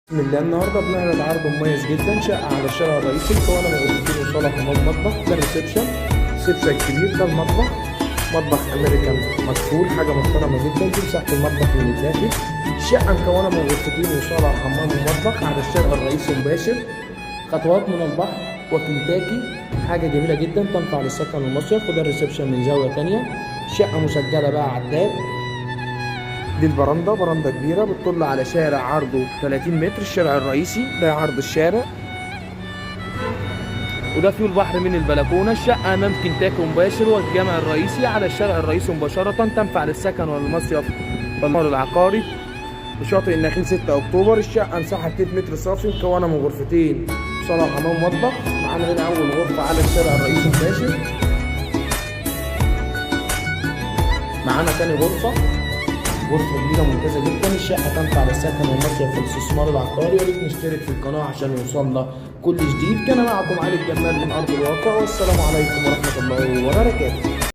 بسم الله. النهارده بنعرض عرض مميز جدا، شقه على الشارع الرئيسي مكونه من غرفتين وصاله حمام مطبخ. ده الريسبشن، ريسبشن كبير. ده المطبخ، مطبخ امريكان مقفول، حاجه محترمه جدا. دي مساحه المطبخ من الداخل. الشقه مكونه من غرفتين وصاله حمام ومطبخ على الشارع الرئيسي مباشر، خطوات من البحر وكنتاكي. حاجه جميله جدا تنفع للسكن والمصيف. وده الريسبشن من زاويه تانيه. شقه مسجله بقى عداد. دي البرندة، برندة كبيرة بتطل على شارع عرضه 30 متر، الشارع الرئيسي. ده عرض الشارع، وده فيه البحر من البلكونة. الشقة أمام كنتاكي مباشر والجامع الرئيسي على الشارع الرئيسي مباشرة. تنفع للسكن والمصيف والمول العقاري بشاطئ النخيل 6 أكتوبر. الشقة مساحة 2 متر صافي مكونة من غرفتين صالة حمام مطبخ. معانا هنا أول غرفة على الشارع الرئيسي مباشر. معانا تاني غرفة كبيرة ممتازة جدا. الشقة تنفع للسكن والمصيف والاستثمار العقاري. يا ريت نشترك في القناة عشان يوصلنا كل جديد. كان معكم علي الجمال من أرض الواقع، والسلام عليكم ورحمة الله وبركاته.